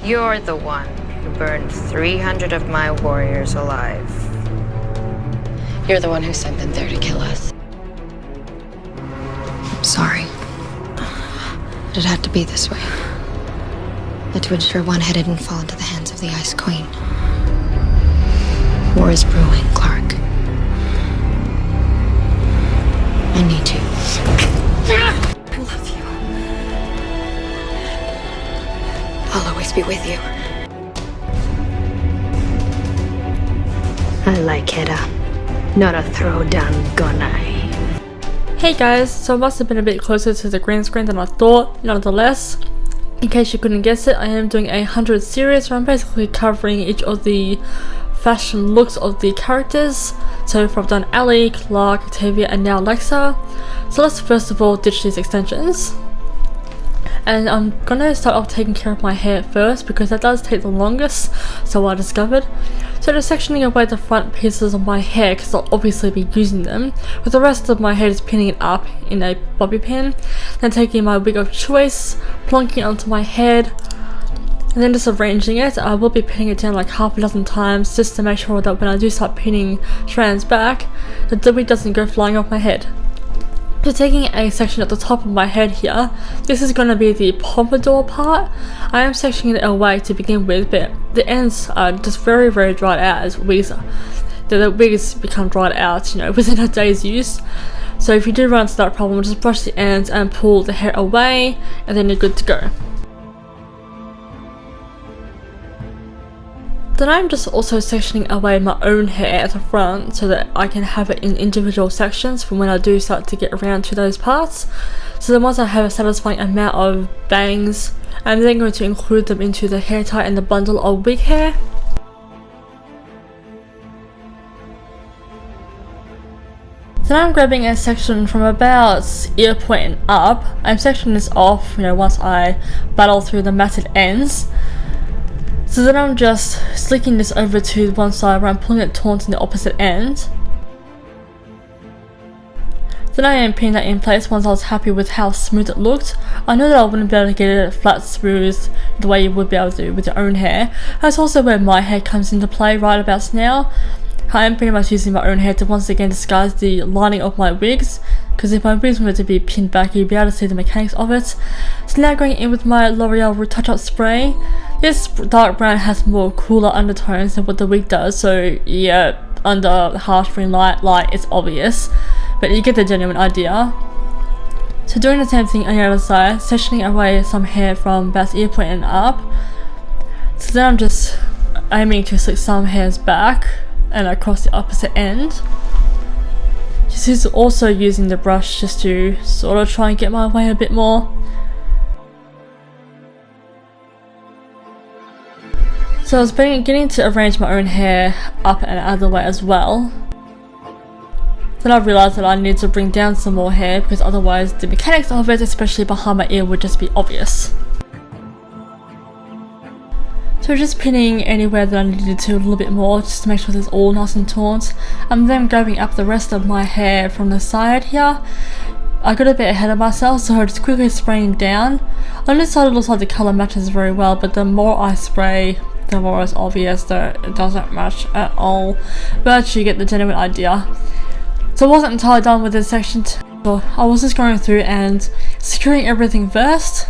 You're the one who burned 300 of my warriors alive. You're the one who sent them there to kill us. I'm sorry. But it had to be this way. But to ensure one head didn't fall into the hands of the Ice Queen. War is brewing, Clarke. I need you. I love you. I'll always be with you. I like it, not a throwdown gun eye. Hey guys, so I must have been a bit closer to the green screen than I thought. Nonetheless, in case you couldn't guess it, I am doing a 100 series where I'm basically covering each of the fashion looks of the characters. So far I've done Ali, Clarke, Octavia and now Lexa. So let's first of all ditch these extensions. And I'm gonna start off taking care of my hair first because that does take the longest, so I discovered. So just sectioning away the front pieces of my hair because I'll obviously be using them, with the rest of my hair just pinning it up in a bobby pin, then taking my wig of choice, plonking it onto my head, and then just arranging it. I will be pinning it down like half a dozen times just to make sure that when I do start pinning strands back, the wig doesn't go flying off my head. So taking a section at the top of my head here, this is going to be the pompadour part. I am sectioning it away to begin with, but the ends are just very dried out as wigs. The wigs become dried out, you know, within a day's use. So if you do run into that problem, just brush the ends and pull the hair away, and then you're good to go. Then I'm just also sectioning away my own hair at the front so that I can have it in individual sections for when I do start to get around to those parts. So then once I have a satisfying amount of bangs, I'm then going to include them into the hair tie and the bundle of wig hair. Then I'm grabbing a section from about ear point and up. I'm sectioning this off, you know, once I battle through the matted ends. So then I'm just slicking this over to one side where I'm pulling it taut in the opposite end. Then I am pinning that in place once I was happy with how smooth it looked. I know that I wouldn't be able to get it flat smooth the way you would be able to with your own hair. That's also where my hair comes into play right about now. I am pretty much using my own hair to once again disguise the lining of my wigs, because if my wigs wanted to be pinned back, you'd be able to see the mechanics of it. So now going in with my L'Oreal Retouch-Up Spray. This dark brown has more cooler undertones than what the wig does, so yeah, under harsh green light it's obvious, but you get the genuine idea. So doing the same thing on the other side, sectioning away some hair from about ear point and up. So then I'm just aiming to slick some hairs back and across the opposite end. This is also using the brush just to sort of try and get my way a bit more. So I was beginning to arrange my own hair up and out of the way as well. Then I realised that I needed to bring down some more hair because otherwise the mechanics of it, especially behind my ear, would just be obvious. So just pinning anywhere that I needed to a little bit more just to make sure it's all nice and taut. And then grabbing up the rest of my hair from the side here. I got a bit ahead of myself, so I just quickly spraying down. On this side it looks like the colour matches very well, but the more I spray, the more it's obvious that it doesn't match at all. But you get the genuine idea. So I wasn't entirely done with this section, so I was just going through and securing everything first.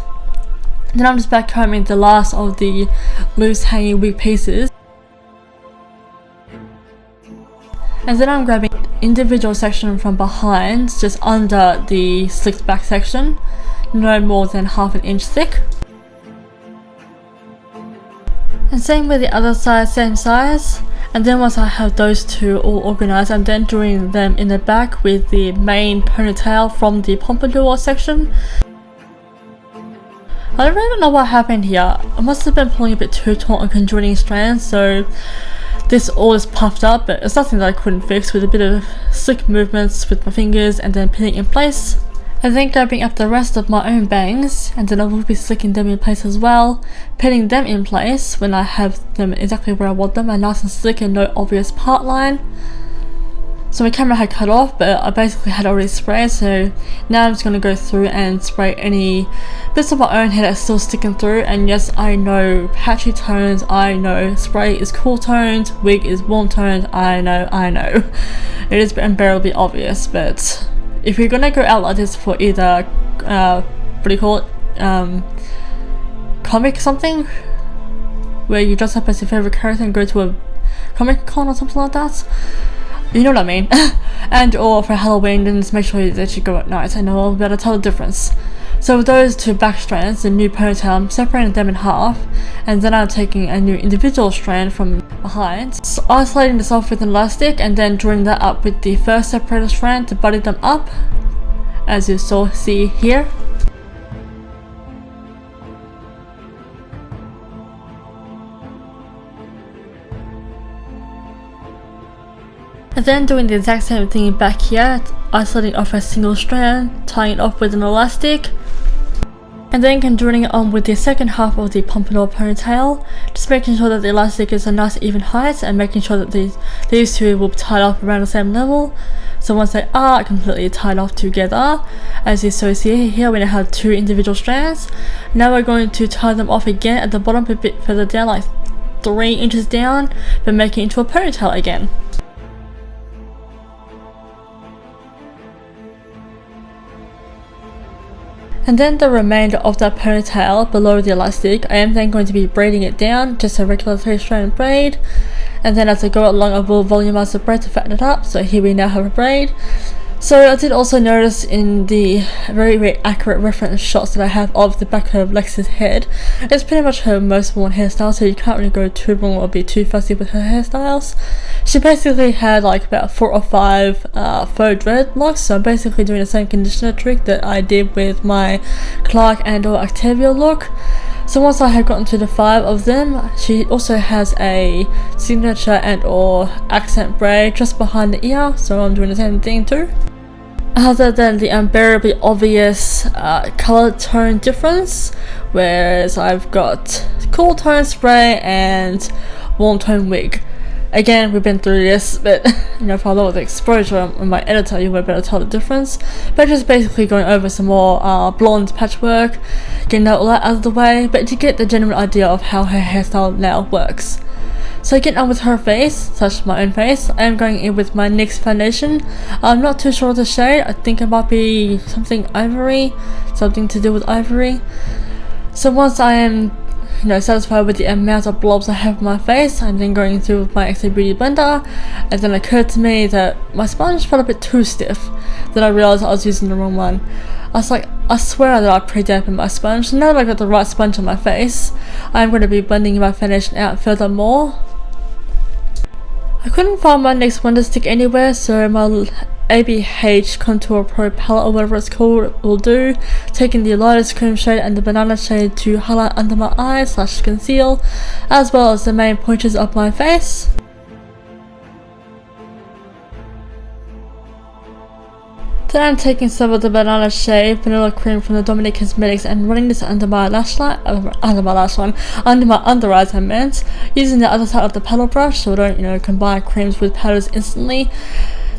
Then I'm just back combing the last of the loose hanging wig pieces. And then I'm grabbing individual section from behind, just under the slicked back section, no more than ½ an inch thick. And same with the other side, same size. And then once I have those two all organised, I'm then doing them in the back with the main ponytail from the pompadour section. I don't really know what happened here. I must have been pulling a bit too taut on conjoining strands, so this all is puffed up, but it's nothing that I couldn't fix with a bit of slick movements with my fingers and then pinning in place. And then grabbing up the rest of my own bangs, and then I will be slicking them in place as well, pinning them in place when I have them exactly where I want them and nice and slick and no obvious part line. So my camera had cut off, but I basically had already sprayed, so now I'm just going to go through and spray any bits of my own hair that's still sticking through. And yes, I know patchy tones, I know spray is cool tones, wig is warm tones, I know. It is unbearably obvious, but if you're going to go out like this for either, what do you call it, comic something, where you dress up as your favourite character and go to a comic con or something like that, you know what I mean, and or for Halloween, then just make sure that you go at night and I'll be able to tell the difference. So with those two back strands, the new ponytail, I'm separating them in half, and then I'm taking a new individual strand from behind, so isolating this off with an elastic and then drawing that up with the first separated strand to buddy them up, as you see here. And then doing the exact same thing back here, isolating off a single strand, tying it off with an elastic, and then continuing it on with the second half of the pompadour ponytail, just making sure that the elastic is a nice even height and making sure that these two will be tied off around the same level. So once they are completely tied off together, as you see here, we now have two individual strands. Now we're going to tie them off again at the bottom, a bit further down, like 3 inches down, but making it into a ponytail again. And then the remainder of that ponytail below the elastic, I am then going to be braiding it down, just a regular 3-strand braid. And then as I go along, I will volumize the braid to fatten it up. So here we now have a braid. So I did also notice in the very accurate reference shots that I have of the back of Lexa's head, it's pretty much her most worn hairstyle, so you can't really go too wrong or be too fussy with her hairstyles. She basically had like about 4 or 5 faux dreadlocks, so I'm basically doing the same conditioner trick that I did with my Clarke and or Octavia look. So once I had gotten to the 5 of them, she also has a signature and or accent braid just behind the ear, so I'm doing the same thing too. Other than the unbearably obvious colour tone difference, whereas I've got cool tone spray and warm tone wig. Again, we've been through this, but you know, for a lot of the exposure on my editor, you would better tell the difference. But just basically going over some more blonde patchwork, getting all that out of the way, but to get the general idea of how her hairstyle now works. So getting on with her face, such my own face, I am going in with my NYX foundation. I'm not too sure of the shade, I think it might be something ivory, something to do with ivory. So once I am satisfied with the amount of blobs I have on my face, I'm then going through with my Exo Beauty blender, and then it occurred to me that my sponge felt a bit too stiff. Then I realised I was using the wrong one. I was like, I swear that I pre-dampened my sponge, so now that I've got the right sponge on my face, I'm going to be blending my foundation out furthermore. I couldn't find my NYX Wonder Stick anywhere, so my ABH Contour Pro palette or whatever it's called will do, taking the lightest cream shade and the banana shade to highlight under my eyes / conceal, as well as the main pointers of my face. Then I'm taking some of the banana shade vanilla cream from the Dominique Cosmetics and running this under my under my under eyes I meant, using the other side of the paddle brush so I don't combine creams with powders instantly.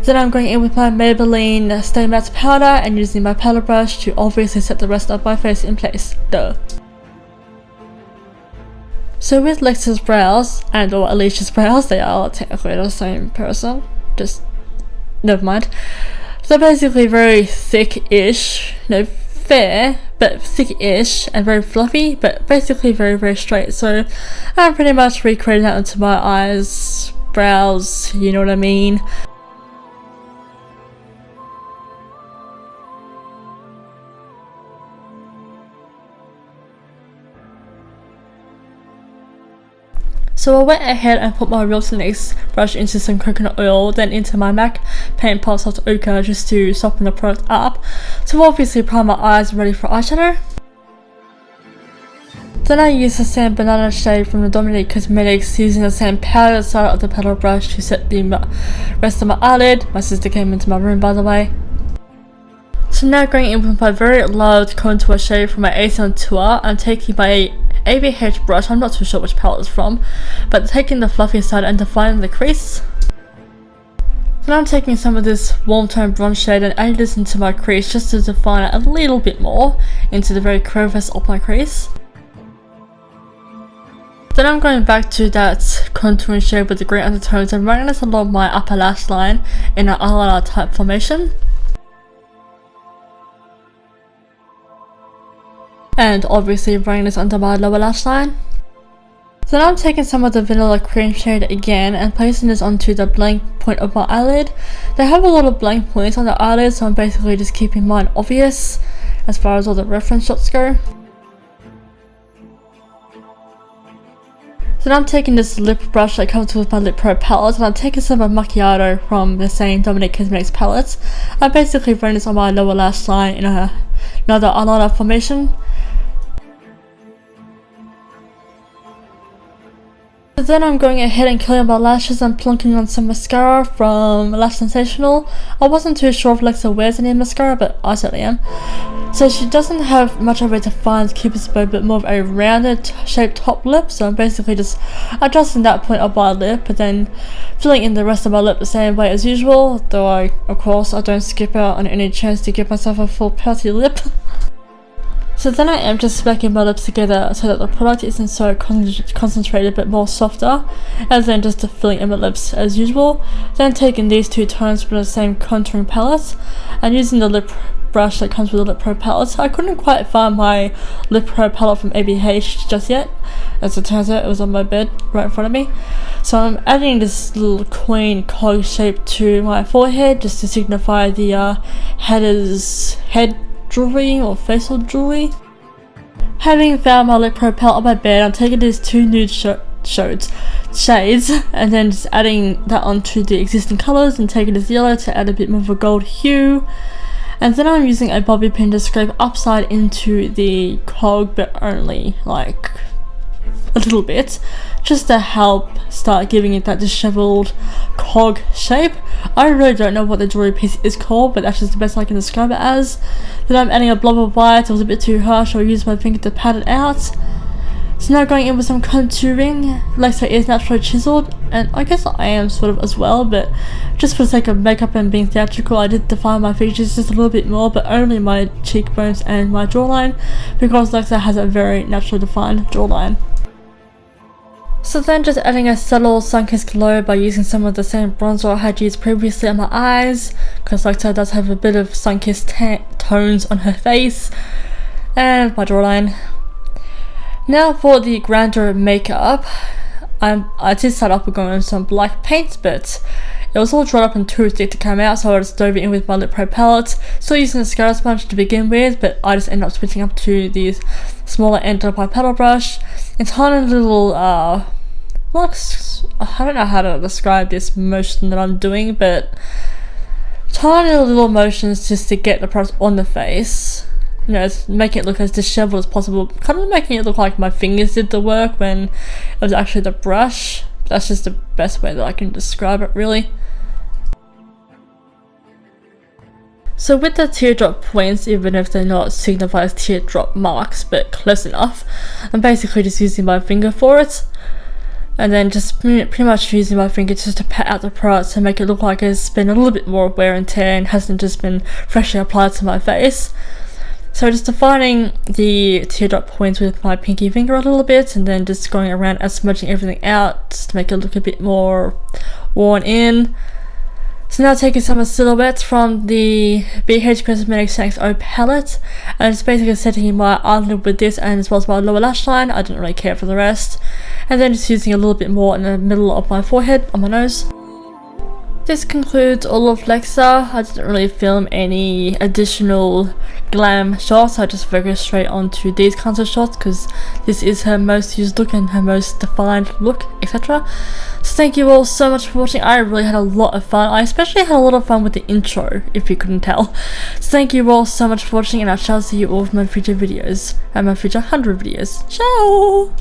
Then I'm going in with my Maybelline Stay Matte powder and using my paddle brush to obviously set the rest of my face in place. Duh. So with Lexa's brows and or Alicia's brows, they are technically the same person, just never mind. They're basically very thick-ish, fair, but thick-ish, and very fluffy, but basically very straight. So I'm pretty much recreating that into my eyes, brows, you know what I mean. So I went ahead and put my Real NYX brush into some coconut oil, then into my MAC Paint Pot Soft Ochre just to soften the product up. So obviously prime my eyes ready for eyeshadow. Then I used the same banana shade from the Dominique Cosmetics using the same powdered side of the paddle brush to set the rest of my eyelid. My sister came into my room, by the way. So now going in with my very large contour shade from my Ace on Tour, I'm taking my ABH brush, I'm not too sure which palette it's from, but taking the fluffy side and defining the crease. So now I'm taking some of this warm tone bronze shade and adding this into my crease just to define it a little bit more into the very crevice of my crease. Then I'm going back to that contouring shade with the green undertones and running this along my upper lash line in an eyeliner type formation. And obviously running this under my lower lash line. So now I'm taking some of the vanilla cream shade again and placing this onto the blank point of my eyelid. They have a lot of blank points on the eyelid, so I'm basically just keeping mine obvious as far as all the reference shots go. So now I'm taking this lip brush that comes with my Lip Pro palette, and I'm taking some of my macchiato from the same Dominique Cosmetics palette. I'm basically running this on my lower lash line in another eyeliner formation. Then I'm going ahead and curling my lashes and plunking on some mascara from Lash Sensational. I wasn't too sure if Lexa wears any mascara, but I certainly am. So she doesn't have much of a defined cupid's bow, but more of a rounded shaped top lip, so I'm basically just adjusting that point of my lip and then filling in the rest of my lip the same way as usual, though of course I don't skip out on any chance to give myself a full pouty lip. So then I am just smacking my lips together so that the product isn't so concentrated but more softer, and then just filling in my lips as usual. Then taking these two tones from the same contouring palette and using the lip brush that comes with the Lip Pro palette. I couldn't quite find my Lip Pro palette from ABH just yet. As it turns out, it was on my bed right in front of me. So I'm adding this little queen cog shape to my forehead just to signify the head jewelry or facial jewelry. Having found my Lip Pro palette on my bed, I'm taking these two nude shades and then just adding that onto the existing colours and taking this yellow to add a bit more of a gold hue. And then I'm using a bobby pin to scrape upside into the cog, but only like a little bit, just to help start giving it that disheveled cog shape. I really don't know what the jewelry piece is called, but that's just the best I can describe it as. Then I'm adding a blob of white. It was a bit too harsh, so I used my finger to pat it out. So now going in with some contouring. Lexa is naturally chiseled, and I guess I am sort of as well, but just for the sake of makeup and being theatrical, I did define my features just a little bit more, but only my cheekbones and my jawline, because Lexa has a very naturally defined jawline. So then just adding a subtle sun-kissed glow by using some of the same bronzer I had used previously on my eyes, because Lexa does have a bit of sun-kissed tones on her face, and my jawline. Now for the grander makeup, I did start off with going on some black paint, but it was all dried up and too thick to come out, so I just dove in with my Lip Pro palette. Still using the Scarlet sponge to begin with, but I just ended up switching up to the smaller end of my paddle brush. And tiny little, I don't know how to describe this motion that I'm doing, but tiny little motions just to get the product on the face. You know, making it look as disheveled as possible, kind of making it look like my fingers did the work when it was actually the brush. That's just the best way that I can describe it, really. So with the teardrop points, even if they're not signified as teardrop marks, but close enough, I'm basically just using my finger for it. And then just pretty much using my finger just to pat out the product to make it look like it's been a little bit more wear and tear and hasn't just been freshly applied to my face. So just defining the teardrop points with my pinky finger a little bit, and then just going around and smudging everything out just to make it look a bit more worn in. So now taking some silhouettes from the BH Cosmetics XO palette, and just basically setting my eyelid with this, and as well as my lower lash line. I didn't really care for the rest. And then just using a little bit more in the middle of my forehead, on my nose. This concludes all of Lexa. I didn't really film any additional glam shots. I just focused straight onto these kinds of shots because this is her most used look and her most defined look, etc. So thank you all so much for watching. I really had a lot of fun. I especially had a lot of fun with the intro, if you couldn't tell. So thank you all so much for watching, and I shall see you all in my future videos and my future 100 videos. Ciao!